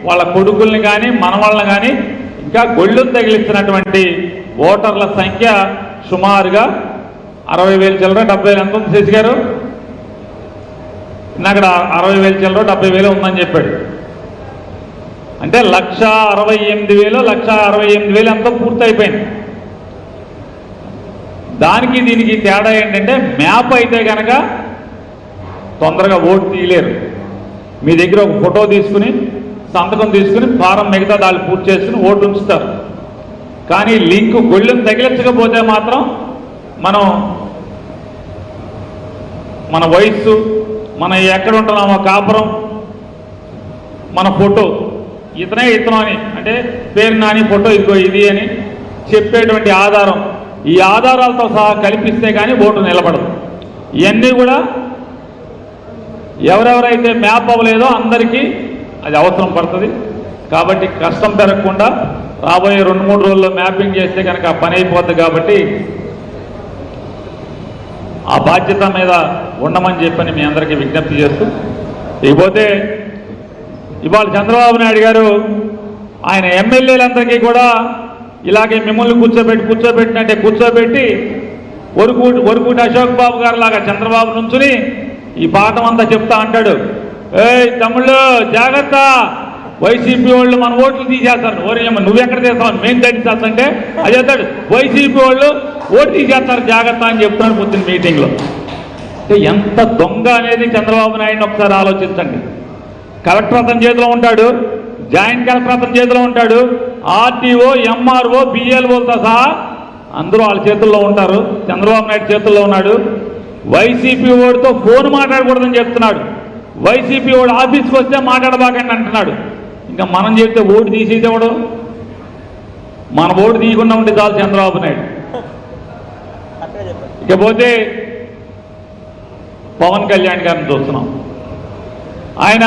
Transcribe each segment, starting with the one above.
వాళ్ళ కొడుకుల్ని కానీ మనవాళ్ళని కానీ ఇంకా గొళ్ళు తగిలిస్తున్నటువంటి ఓటర్ల సంఖ్య సుమారుగా 60,000 చిల్లర 70,000 ఎంత ఉంది శశి గారు? అక్కడ 60,000 చిల్లర 70,000 ఉందని చెప్పాడు. అంటే 1,68,000 1,68,000 అంతా పూర్తయిపోయింది. దానికి దీనికి తేడా ఏంటంటే మ్యాప్ అయితే కనుక తొందరగా ఓటు తీయలేరు. మీ దగ్గర ఒక ఫోటో తీసుకుని సంతకం తీసుకుని ఫారం మిగతా దాన్ని పూర్తి చేసుకుని ఓటు ఉంచుతారు. కానీ లింక్ గొళ్ళెం తగిలించకపోతే మాత్రం మన వయస్సు, మన ఎక్కడ ఉంటున్నామో కాపురం, మన ఫోటో ఇతను అని అంటే పేరు నాని ఫోటో ఇదిగో ఇది అని చెప్పేటువంటి ఆధారం, ఈ ఆధారాలతో సహా కల్పిస్తే కానీ ఓటు నిలబడదు. ఇవన్నీ కూడా ఎవరెవరైతే మ్యాప్ అవ్వలేదో అందరికీ అది అవసరం పడుతుంది. కాబట్టి కష్టం పెరగకుండా రాబోయే 2-3 రోజుల్లో మ్యాపింగ్ చేస్తే కనుక పని అయిపోతుంది. కాబట్టి ఆ బాధ్యత మీద ఉండమని చెప్పని మీ అందరికీ విజ్ఞప్తి చేస్తూ, ఇకపోతే ఇవాళ చంద్రబాబు నాయుడు గారు ఆయన ఎమ్మెల్యేలందరికీ కూడా ఇలాగే మిమ్మల్ని కూర్చోబెట్టినట్టే కూర్చోబెట్టి వరకుటి అశోక్ బాబు గారు లాగా చంద్రబాబు నుంచుని ఈ పాఠం అంతా చెప్తా అంటాడు. ఏయ్ తమ్ముళ్ళు జాగ్రత్త, వైసీపీ వాళ్ళు మన ఓట్లు తీసేస్తారు. నువ్వెక్కడ తీస్తావు, మేము తగ్గిస్తాంటే అది చెప్తాడు. వైసీపీ వాళ్ళు ఓటు తీసేస్తారు జాగ్రత్త అని చెప్తున్నాడు పొద్దున్న మీటింగ్లో. అంటే ఎంత దొంగ అనేది చంద్రబాబు నాయుడిని ఒకసారి ఆలోచించండి. కలెక్టర్ అతని చేతిలో ఉంటాడు, జాయింట్ కలెక్టర్ అతని చేతిలో ఉంటాడు, ఆర్టీఓ ఎంఆర్ఓ బిఎల్ఓలతో సహా అందరూ వాళ్ళ చేతుల్లో ఉంటారు. చంద్రబాబు నాయుడు చేతుల్లో ఉన్నాడు. వైసీపీ ఓడితో ఫోన్ మాట్లాడకూడదని చెప్తున్నాడు. వైసీపీ ఓడి ఆఫీస్కి వస్తే మాట్లాడబాకండి అంటున్నాడు. ఇంకా మనం చెప్తే ఓటు తీసేసేవాడు, మన ఓటు తీయకుండా ఉంటే చాలు చంద్రబాబు నాయుడు. ఇకపోతే పవన్ కళ్యాణ్ గారిని చూస్తున్నాం. ఆయన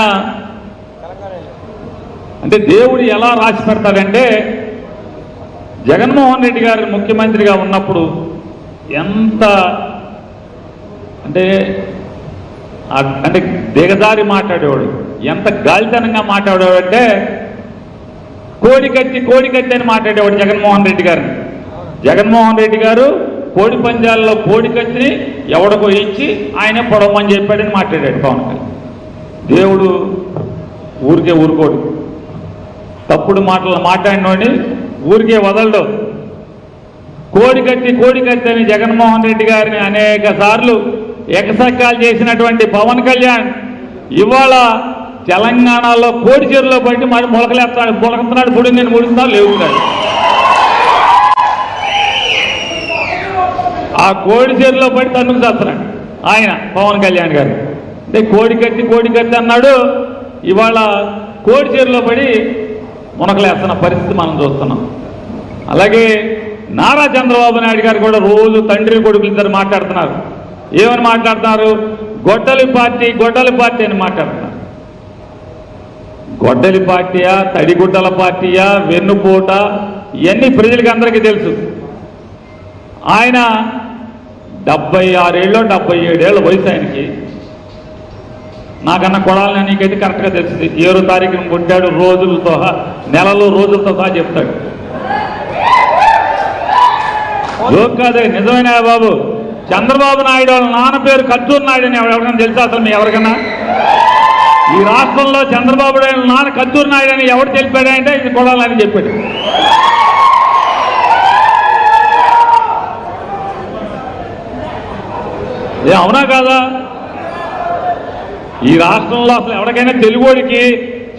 అంటే దేవుడు ఎలా రాసి పెడతాడంటే, జగన్మోహన్ రెడ్డి గారు ముఖ్యమంత్రిగా ఉన్నప్పుడు ఎంత అంటే దిగజారి మాట్లాడేవాడు, ఎంత గాలితనంగా మాట్లాడేవాడు అంటే కోడికత్తి అని మాట్లాడేవాడు జగన్మోహన్ రెడ్డి గారిని. జగన్మోహన్ రెడ్డి గారు కోడి పంజాల్లో కోడికత్తిని ఎవడికో ఇచ్చి ఆయనే పొడవమని చెప్పాడని మాట్లాడాడు పవన్ కళ్యాణ్. దేవుడు ఊరుకోడు, తప్పుడు మాటలు మాట్లాడినోడిని ఊరికే వదలడు. కోడికత్తి అని జగన్మోహన్ రెడ్డి గారిని అనేక సార్లు ఎకసక్కాలు చేసినటువంటి పవన్ కళ్యాణ్ ఇవాళ తెలంగాణలో కోడి చెరువులో పట్టి మరి మొలకతున్నాడు పొడి నేను ముడుస్తున్నాడు లేవుతాడు. ఆ కోడి చెరువులో పడి తన్నుకు చేస్తున్నాడు ఆయన పవన్ కళ్యాణ్ గారు. అంటే కోడికత్తి అన్నాడు, ఇవాళ కోడి చెరువులో పడి మునకలేస్తున్న పరిస్థితి మనం చూస్తున్నాం. అలాగే నారా చంద్రబాబు నాయుడు గారు కూడా రోజు తండ్రి కొడుకులు ఇద్దరు మాట్లాడుతున్నారు. ఏమని మాట్లాడుతున్నారు? గొడ్డలి పార్టీ అని మాట్లాడుతున్నారు. గొడ్డలి పార్టీయా, తడిగుడ్డల పార్టీయా, వెన్నుపోట, ఇవన్నీ ప్రజలకి అందరికీ తెలుసు. ఆయన 76 ఏళ్ళు 77 ఏళ్ళ వయసు ఆయనకి. నాకన్నా కొడాలని నీకైతే కరెక్ట్గా తెలుస్తుంది. 7వ తారీఖున కొట్టాడు, రోజులతో నెలలు రోజులతో సహా చెప్తాడు. జోక్ కాదే, నిజమైన బాబు. చంద్రబాబు నాయుడు వాళ్ళ నాన్న పేరు కత్తూరు నాయుడు అని ఎవరికైనా తెలుసా? అసలు మీ ఎవరికన్నా ఈ రాష్ట్రంలో చంద్రబాబు నాయుడు నాన్న కత్తూరు నాయుడు అని ఎవరు తెలిపాడంటే ఇది కొడాలని చెప్పాడు. అవునా కాదా? ఈ రాష్ట్రంలో అసలు ఎవరికైనా తెలుగుడికి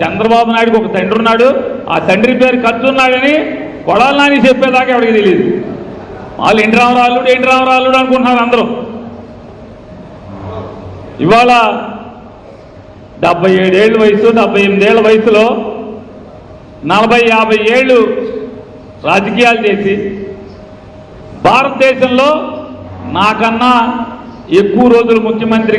చంద్రబాబు నాయుడుకి ఒక తండ్రి ఉన్నాడు, ఆ తండ్రి పేరు కత్తూరు నాయుడని కొడాలని చెప్పేదాకా ఎవరికి తెలియదు. వాళ్ళు ఎన్టీ రామరాళ్ళు అనుకుంటున్నారు అందరూ. ఇవాళ 77 ఏళ్ళ వయసు, 78 ఏళ్ళ వయసులో 40-50 ఏళ్ళు రాజకీయాలు చేసి భారతదేశంలో నాకన్నా ఎక్కువ రోజులు ముఖ్యమంత్రిగా